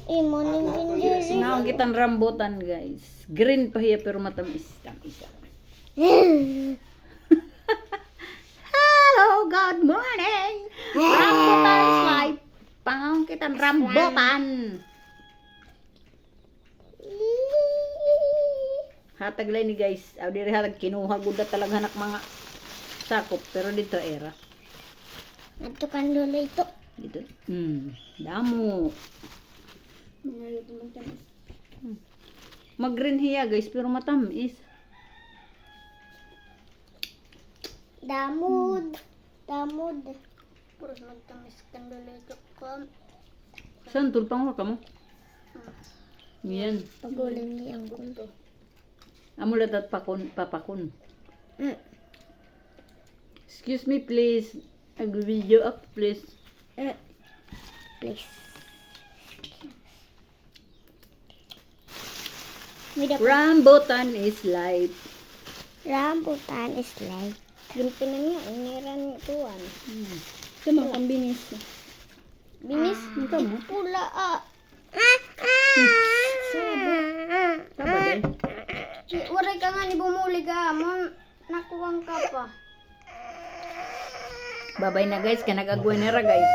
Morning ginger. Sinaon kitang rambutan guys. Green pa hiya pero matamis. Tamis. Hello, good morning. Rambutan is life. Pangaon kitang rambutan. Hatag lang ni guys. Aw diri hatag kinuha gud talaga hanak mga sakop pero dito era. Ato kan dulu itu. Dito. Damo. Mag-green hiya guys pero matamis. Damud. Purus magtamis kan dulu itu kom. Saan tulpang ka mo? Yan. Paguling niya ang kunto. Amo ladat papakon. Excuse me please. Ag-video up please. Please. Rambutan is life. Rambutan is life. Gimpinan niya, iniran tuan. Sama kang binis. Binis? Ikaw mo? Pula ah. Saba din. Waray ka nga ni bumuli ka. Nakuwang ka pa. Babay na guys. Kanag-agway na ra guys.